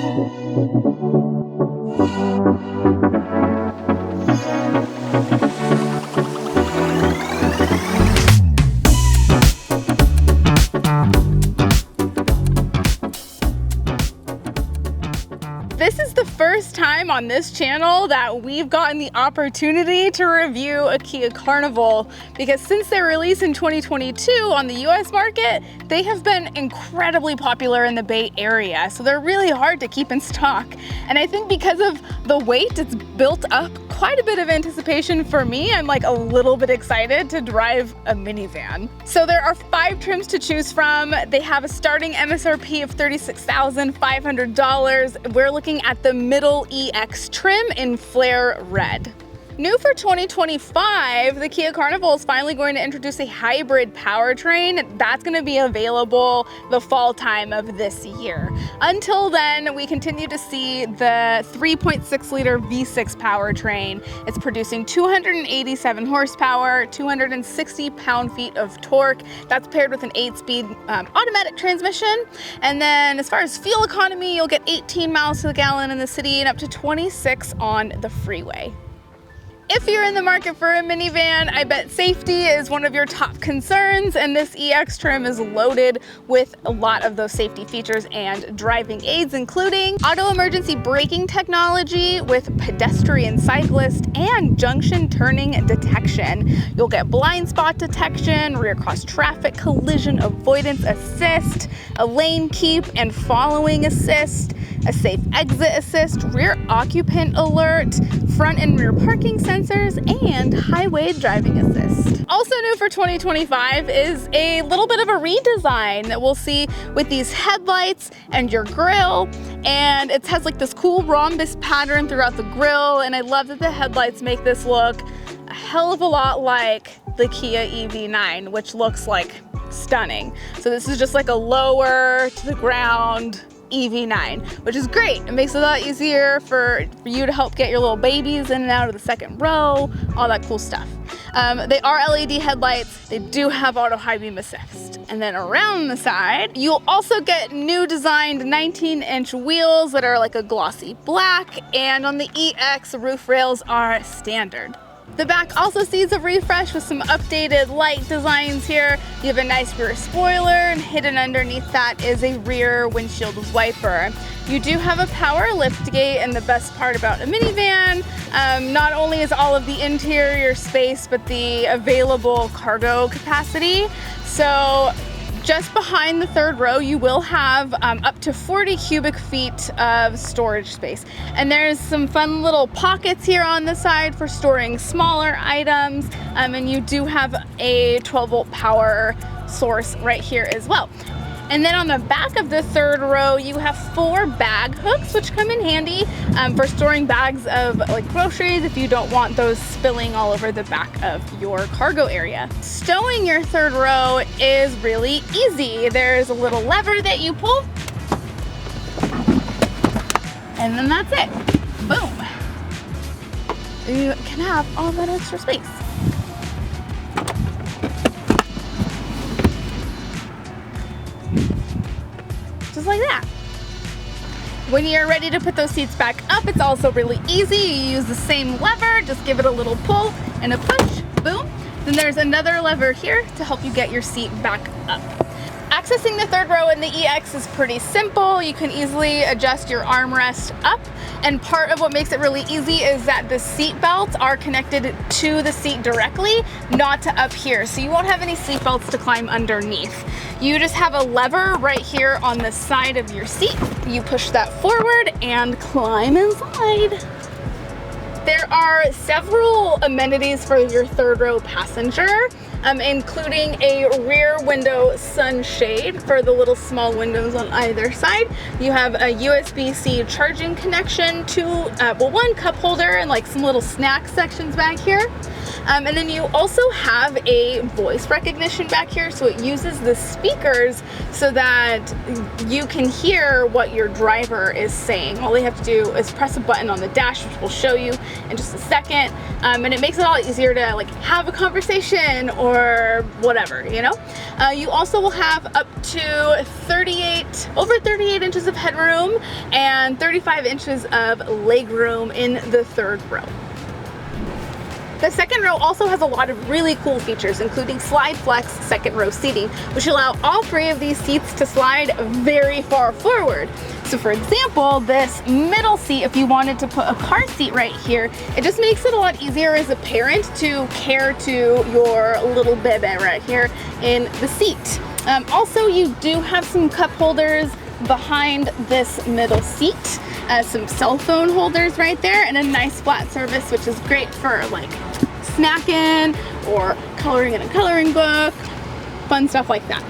This is the first time on this channel that we've gotten the opportunity to review a Kia Carnival, because since their release in 2022 on the US market, they have been incredibly popular in the Bay Area. So they're really hard to keep in stock. And I think because of the weight, it's built up quite a bit of anticipation for me. I'm like a little bit excited to drive a minivan. So there are 5 trims to choose from. They have a starting MSRP of $36,500. We're looking at the middle EX trim in flare red. New for 2025, the Kia Carnival is finally going to introduce a hybrid powertrain. That's going to be available the fall time of this year. Until then, we continue to see the 3.6 liter V6 powertrain. It's producing 287 horsepower, 260 pound-feet of torque. That's paired with an 8-speed automatic transmission. And then as far as fuel economy, you'll get 18 miles to the gallon in the city and up to 26 on the freeway. If you're in the market for a minivan, I bet safety is one of your top concerns, and this EX trim is loaded with a lot of those safety features and driving aids, including auto emergency braking technology with pedestrian, cyclist, and junction turning detection. You'll get blind spot detection, rear cross traffic collision avoidance assist, a lane keep and following assist, a safe exit assist, rear occupant alert, front and rear parking sensors, and highway driving assist. Also new for 2025 is a little bit of a redesign that we'll see with these headlights and your grille. And it has like this cool rhombus pattern throughout the grille. And I love that the headlights make this look a hell of a lot like the Kia EV9, which looks like stunning. So this is just like a lower to the ground EV9, which is great. It makes it a lot easier for you to help get your little babies in and out of the second row, all that cool stuff. They are LED headlights. They do have auto high beam assist. And then around the side, you'll also get new designed 19-inch wheels that are like a glossy black, and on the EX, roof rails are standard. The back also sees a refresh with some updated light designs here. You have a nice rear spoiler, and hidden underneath that is a rear windshield wiper. You do have a power liftgate, and the best part about a minivan, not only is all of the interior space, but the available cargo capacity. So just behind the third row, you will have up to 40 cubic feet of storage space. And there's some fun little pockets here on the side for storing smaller items. And you do have a 12-volt power source right here as well. And then on the back of the third row, you have 4 bag hooks, which come in handy for storing bags of like groceries if you don't want those spilling all over the back of your cargo area. Stowing your third row is really easy. There's a little lever that you pull, and then that's it. Boom. You can have all that extra space. Just like that. When you're ready to put those seats back up, it's also really easy. You use the same lever, just give it a little pull and a push, boom. Then there's another lever here to help you get your seat back up. Accessing the third row in the EX is pretty simple. You can easily adjust your armrest up, and part of what makes it really easy is that the seat belts are connected to the seat directly, not to up here. So you won't have any seat belts to climb underneath. You just have a lever right here on the side of your seat. You push that forward and climb inside. There are several amenities for your third row passenger, including a rear window sunshade for the little small windows on either side. You have a USB-C charging connection to, one cup holder and like some little snack sections back here. And then you also have a voice recognition back here, so it uses the speakers so that you can hear what your driver is saying. All they have to do is press a button on the dash, which we'll show you in just a second, and it makes it a lot easier to like have a conversation or whatever, you know? You also will have up to over 38 inches of headroom and 35 inches of legroom in the third row. The second row also has a lot of really cool features, including slide flex second row seating, which allow all three of these seats to slide very far forward. So for example, this middle seat, if you wanted to put a car seat right here, it just makes it a lot easier as a parent to care to your little baby right here in the seat. Also, you do have some cup holders behind this middle seat, some cell phone holders right there, and a nice flat surface, which is great for like snacking or coloring in a coloring book, fun stuff like that.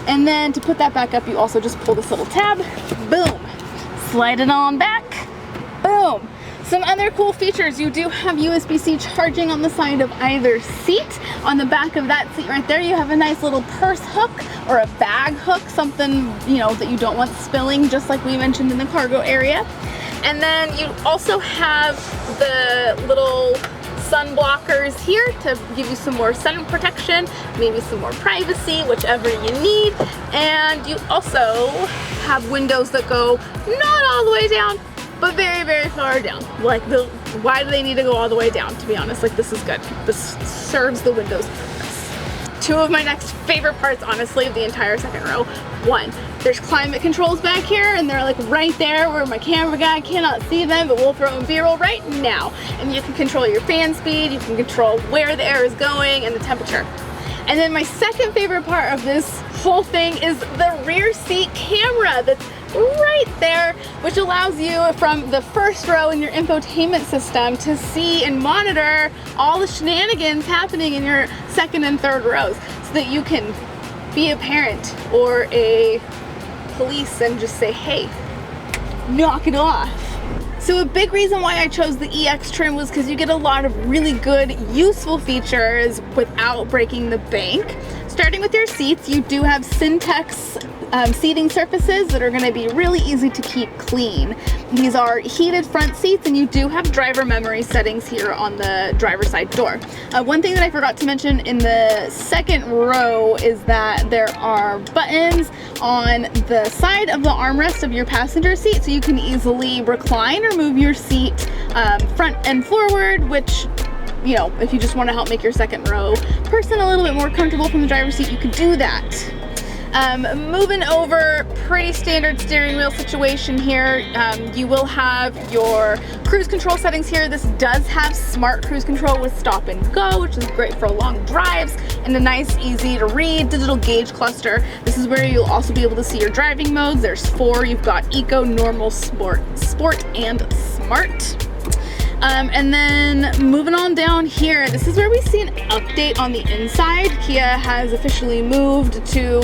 And then to put that back up, you also just pull this little tab, boom, slide it on back, boom. Some other cool features, you do have USB-C charging on the side of either seat. On the back of that seat right there, you have a nice little purse hook or a bag hook, something, you know, that you don't want spilling, just like we mentioned in the cargo area. And then you also have the little sun blockers here to give you some more sun protection, maybe some more privacy, whichever you need. And you also have windows that go not all the way down, but very, very far down. Like, why do they need to go all the way down, to be honest? Like, this is good. This serves the windows purpose. Two of my next favorite parts, honestly, of the entire second row. One, there's climate controls back here, and they're like right there where my camera guy cannot see them, but we'll throw in B-roll right now. And you can control your fan speed, you can control where the air is going and the temperature. And then my second favorite part of this whole thing is the rear seat camera that's right there, which allows you from the first row in your infotainment system to see and monitor all the shenanigans happening in your second and third rows, so that you can be a parent or a police and just say, hey, knock it off. So a big reason why I chose the EX trim was because you get a lot of really good, useful features without breaking the bank. Starting with your seats, you do have Syntex seating surfaces that are going to be really easy to keep clean. These are heated front seats, and you do have driver memory settings here on the driver's side door. One thing that I forgot to mention in the second row is that there are buttons on the side of the armrest of your passenger seat, so you can easily recline or move your seat front and forward, which, you know, if you just want to help make your second row person a little bit more comfortable from the driver's seat, you could do that. Moving over, pretty standard steering wheel situation here. You will have your cruise control settings here. This does have smart cruise control with stop and go, which is great for long drives, and a nice, easy to read digital gauge cluster. This is where you'll also be able to see your driving modes. There's 4. You've got eco, normal, sport, and smart. And then moving on down here, this is where we see an update on the inside. Kia has officially moved to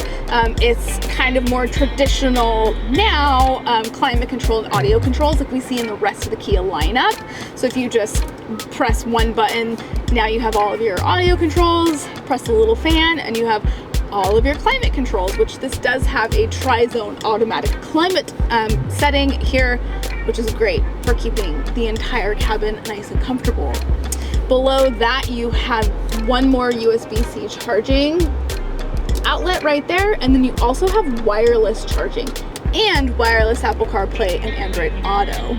its kind of more traditional now climate controlled audio controls like we see in the rest of the Kia lineup. So if you just press one button, now you have all of your audio controls, press the little fan, and you have all of your climate controls, which this does have a tri-zone automatic climate setting here, which is great for keeping the entire cabin nice and comfortable. Below that, you have one more USB-C charging outlet right there, and then you also have wireless charging and wireless Apple CarPlay and Android Auto.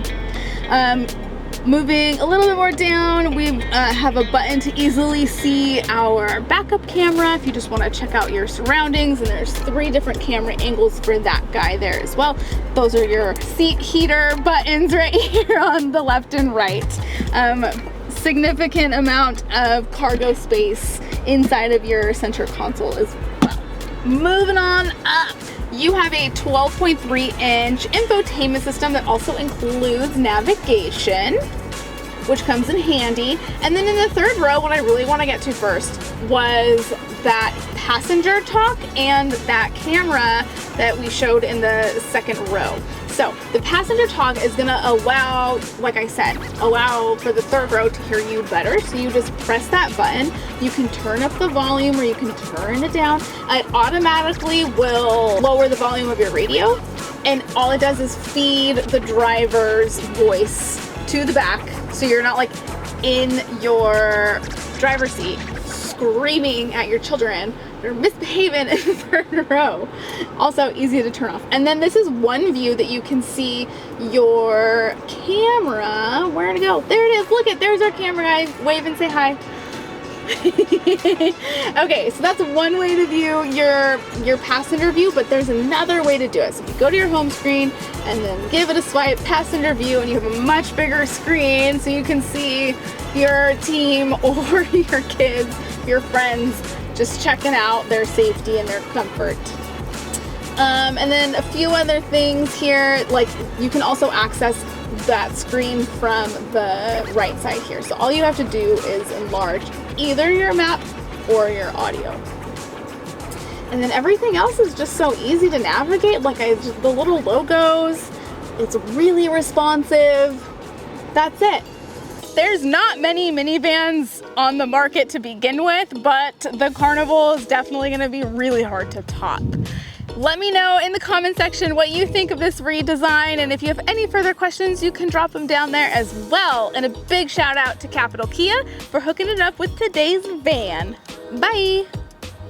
Moving a little bit more down, we have a button to easily see our backup camera if you just want to check out your surroundings, and there's 3 different camera angles for that guy there as well. Those are your seat heater buttons right here on the left and right. Significant amount of cargo space inside of your center console as well. Moving on up, you have a 12.3-inch infotainment system that also includes navigation, which comes in handy. And then in the third row, what I really want to get to first was that passenger talk and that camera that we showed in the second row. So the passenger talk is gonna allow, like I said, allow for the third row to hear you better. So you just press that button. You can turn up the volume or you can turn it down. It automatically will lower the volume of your radio. And all it does is feed the driver's voice to the back. So you're not like in your driver's seat screaming at your children. They're misbehaving in the third row. Also easy to turn off. And then this is one view that you can see your camera. Where to go? There it is. Look there's our camera guy. Wave and say hi. Okay, so that's one way to view your passenger view, but there's another way to do it. So if you go to your home screen and then give it a swipe, passenger view, and you have a much bigger screen so you can see your team or your kids, your friends, just checking out their safety and their comfort. And then a few other things here, like you can also access that screen from the right side here. So all you have to do is enlarge either your map or your audio. And then everything else is just so easy to navigate. Like the little logos, it's really responsive. That's it. There's not many minivans on the market to begin with, but the Carnival is definitely going to be really hard to top. Let me know in the comment section what you think of this redesign, and if you have any further questions, you can drop them down there as well. And a big shout out to Capital Kia for hooking it up with today's van. Bye!